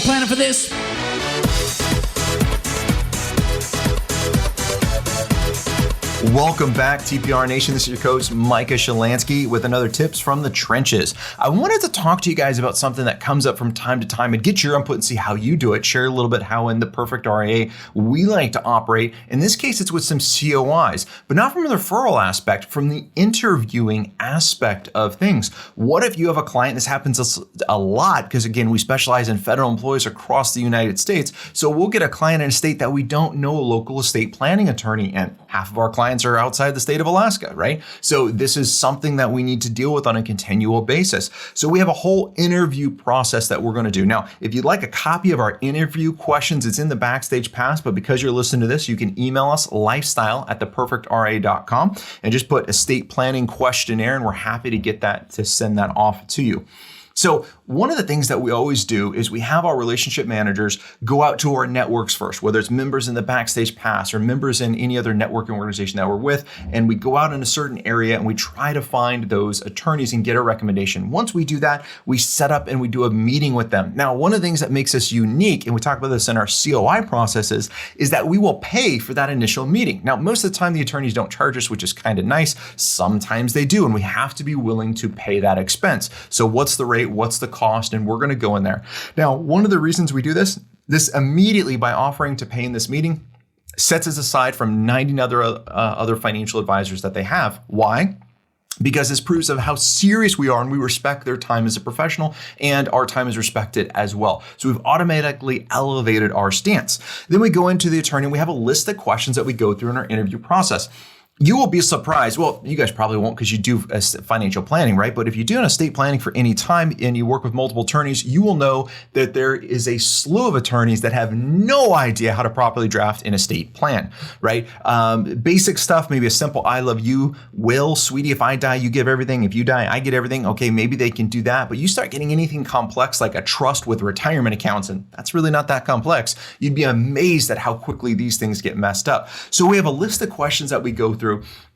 planning for this? Welcome back, TPR Nation. This is your coach, Micah Shalansky, with another Tips from the Trenches. I wanted to talk to you guys about something that comes up from time to time and get your input and see how you do it. Share a little bit how in the Perfect RIA we like to operate. In this case, it's with some COIs, but not from the referral aspect, from the interviewing aspect of things. What if you have a client, this happens a lot, because again, we specialize in federal employees across the United States. So we'll get a client in a state that we don't know a local estate planning attorney in. Half of our clients are outside the state of Alaska, right? So this is something that we need to deal with on a continual basis. So we have a whole interview process that we're going to do. Now, if you'd like a copy of our interview questions, it's in the Backstage Pass, but because you're listening to this, you can email us lifestyle@theperfectria.com and just put estate planning questionnaire, and we're happy to get that, to send that off to you. So one of the things that we always do is we have our relationship managers go out to our networks first, whether it's members in the Backstage Pass or members in any other networking organization that we're with, and we go out in a certain area and we try to find those attorneys and get a recommendation. Once we do that, we set up and we do a meeting with them. Now, one of the things that makes us unique, and we talk about this in our COI processes, is that we will pay for that initial meeting. Now, most of the time the attorneys don't charge us, which is kind of nice. Sometimes they do, and we have to be willing to pay that expense. So what's the rate? What's the cost? And we're going to go in there. Now, one of the reasons we do this immediately by offering to pay in this meeting sets us aside from 90 other financial advisors that they have. Why? Because this proves of how serious we are and we respect their time as a professional, and our time is respected as well. So we've automatically elevated our stance. Then we go into the attorney and we have a list of questions that we go through in our interview process. You will be surprised. Well, you guys probably won't because you do financial planning, right? But if you do an estate planning for any time and you work with multiple attorneys, you will know that there is a slew of attorneys that have no idea how to properly draft an estate plan, right? Basic stuff, maybe a simple I love you will, sweetie, if I die, you give everything. If you die, I get everything. Okay, maybe they can do that. But you start getting anything complex like a trust with retirement accounts, and that's really not that complex. You'd be amazed at how quickly these things get messed up. So we have a list of questions that we go through,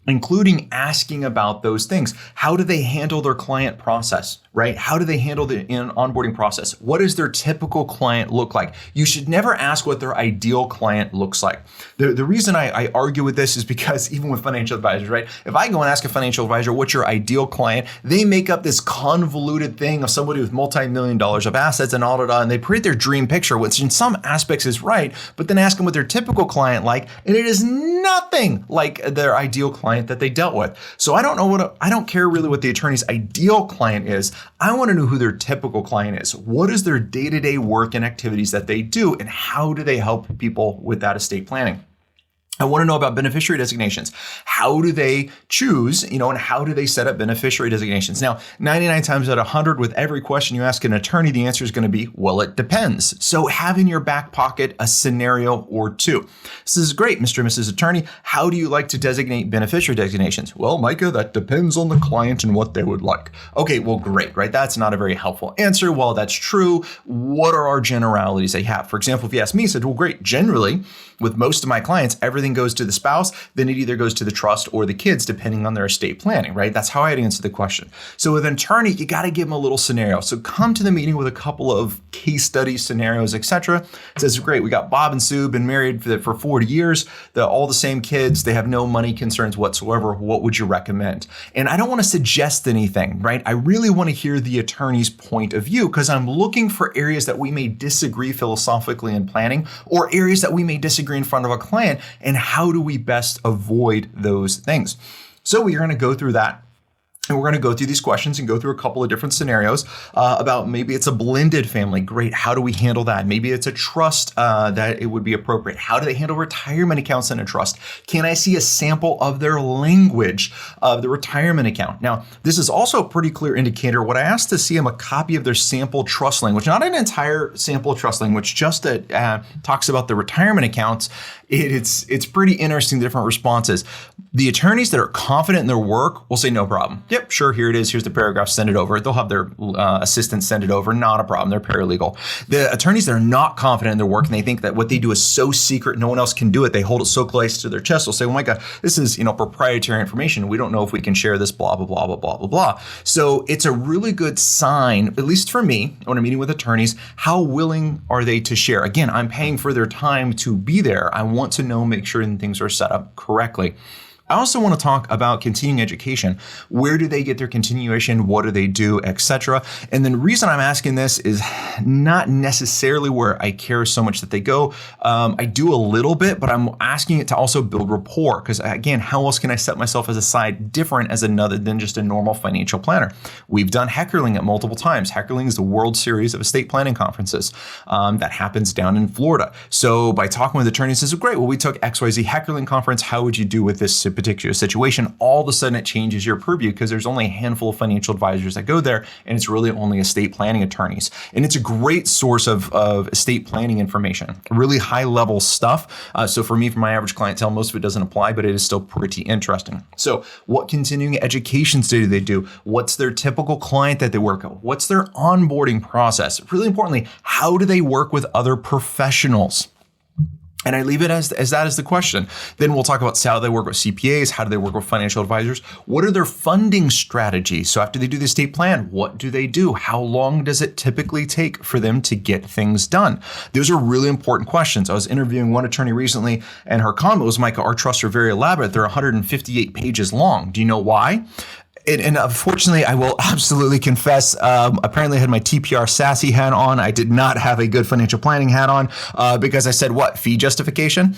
including asking about those things. How do they handle their client process, right? How do they handle the onboarding process? What does their typical client look like? You should never ask what their ideal client looks like. The reason I argue with this is because even with financial advisors, right? If I go and ask a financial advisor, what's your ideal client? They make up this convoluted thing of somebody with multi-million dollars of assets and all that, and they create their dream picture, which in some aspects is right, but then ask them what their typical client like, and it is nothing like their ideal client that they dealt with. So I don't care really what the attorney's ideal client is. I want to know who their typical client is. What is their day-to-day work and activities that they do, and how do they help people with that estate planning? I want to know about beneficiary designations. How do they choose, and how do they set up beneficiary designations? Now, 99 times out of 100, with every question you ask an attorney, the answer is going to be, well, it depends. So have in your back pocket a scenario or two. This is great, Mr. and Mrs. Attorney. How do you like to designate beneficiary designations? Well, Micah, that depends on the client and what they would like. Okay, well, great, right? That's not a very helpful answer. While that's true, what are our generalities they have? For example, if you ask me, I said, well, great, generally, with most of my clients, everything goes to the spouse, then it either goes to the trust or the kids, depending on their estate planning, right? That's how I'd answer the question. So with an attorney, you got to give them a little scenario. So come to the meeting with a couple of case study scenarios, etc. It says, great, we got Bob and Sue, been married for 40 years. They're all the same kids. They have no money concerns whatsoever. What would you recommend? And I don't want to suggest anything, right? I really want to hear the attorney's point of view, because I'm looking for areas that we may disagree philosophically in planning, or areas that we may disagree in front of a client, and how do we best avoid those things? So we're going to go through that. And we're going to go through these questions and go through a couple of different scenarios about maybe it's a blended family. Great. How do we handle that? Maybe it's a trust that it would be appropriate. How do they handle retirement accounts in a trust? Can I see a sample of their language of the retirement account? Now, this is also a pretty clear indicator. What I asked to see them a copy of their sample trust language, not an entire sample trust language, just that talks about the retirement accounts. It's pretty interesting, the different responses. The attorneys that are confident in their work will say, no problem. Yep, sure, here it is. Here's the paragraph, send it over. They'll have their assistant send it over. Not a problem. They're paralegal. The attorneys that are not confident in their work and they think that what they do is so secret, no one else can do it. They hold it so close to their chest. They'll say, oh my God, this is proprietary information. We don't know if we can share this, blah, blah, blah, blah, blah, blah, blah. So it's a really good sign, at least for me, when I'm meeting with attorneys, how willing are they to share? Again, I'm paying for their time to be there. I want to know, make sure that things are set up correctly. I also want to talk about continuing education. Where do they get their continuation? What do they do, etc.? And then the reason I'm asking this is not necessarily where I care so much that they go. I do a little bit, but I'm asking it to also build rapport because again, how else can I set myself as a side different as another than just a normal financial planner? We've done Heckerling at multiple times. Heckerling is the World Series of estate planning conferences that happens down in Florida. So by talking with attorneys, says, great, well, we took XYZ Heckerling conference. How would you do with this particular situation? All of a sudden it changes your purview because there's only a handful of financial advisors that go there and it's really only estate planning attorneys. And it's a great source of estate planning information, really high level stuff. So for me, for my average clientele, most of it doesn't apply, but it is still pretty interesting. So what continuing educations do they do? What's their typical client that they work with? What's their onboarding process? Really importantly, how do they work with other professionals? And I leave it as that is the question. Then we'll talk about how they work with CPAs, how do they work with financial advisors, what are their funding strategies? So after they do the estate plan, what do they do? How long does it typically take for them to get things done? Those are really important questions. I was interviewing one attorney recently and her comment was, Micah, our trusts are very elaborate. They're 158 pages long. Do you know why? And unfortunately, I will absolutely confess, apparently I had my TPR sassy hat on. I did not have a good financial planning hat on because I said, what, fee justification?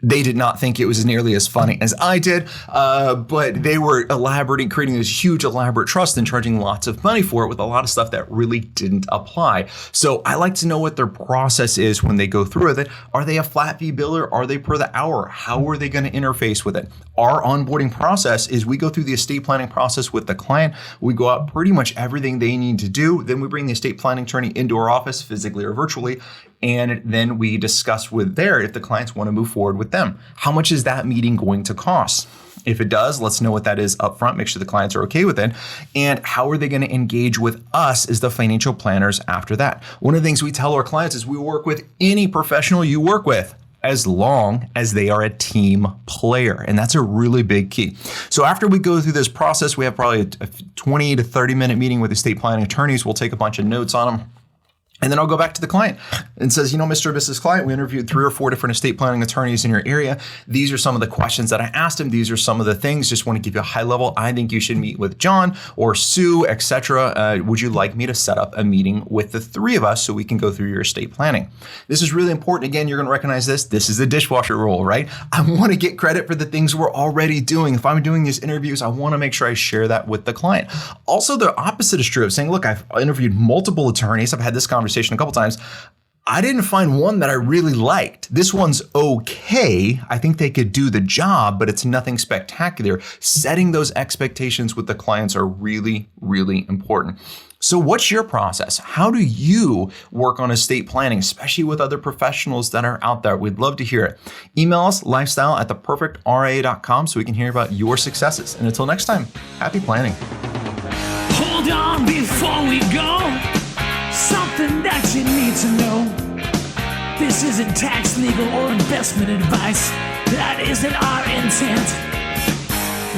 They did not think it was nearly as funny as I did, but they were elaborating, creating this huge elaborate trust and charging lots of money for it with a lot of stuff that really didn't apply. So I like to know what their process is when they go through with it. Are they a flat fee biller? Are they per the hour? How are they going to interface with it? Our onboarding process is we go through the estate planning process with the client. We go out pretty much everything they need to do. Then we bring the estate planning attorney into our office physically or virtually. And then we discuss with there if the clients want to move forward with them. How much is that meeting going to cost? If it does, let's know what that is up front, make sure the clients are okay with it. And how are they going to engage with us as the financial planners after that? One of the things we tell our clients is we work with any professional you work with, as long as they are a team player. And that's a really big key. So after we go through this process, we have probably a 20 to 30 minute meeting with estate planning attorneys. We'll take a bunch of notes on them. And then I'll go back to the client and says, Mr. or Mrs. Client, we interviewed 3 or 4 different estate planning attorneys in your area. These are some of the questions that I asked them. These are some of the things. Just want to give you a high level. I think you should meet with John or Sue, etc. Would you like me to set up a meeting with the 3 of us so we can go through your estate planning? This is really important. Again, you're going to recognize this. This is the dishwasher rule, right? I want to get credit for the things we're already doing. If I'm doing these interviews, I want to make sure I share that with the client. Also, the opposite is true of saying, look, I've interviewed multiple attorneys. I've had this conversation a couple times. I didn't find one that I really liked. This one's okay. I think they could do the job, but it's nothing spectacular. Setting those expectations with the clients are really, really important. So what's your process? How do you work on estate planning, especially with other professionals that are out there? We'd love to hear it. Email us lifestyle@theperfectra.com so we can hear about your successes. And until next time, happy planning. Hold on before we go. Something that you need to know. This isn't tax, legal, or investment advice. That isn't our intent.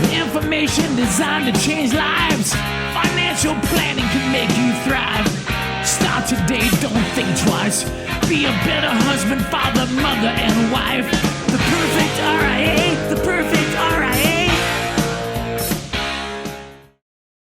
Information designed to change lives. Financial planning can make you thrive. Start today, don't think twice. Be a better husband, father, mother, and wife. The perfect RIA, the perfect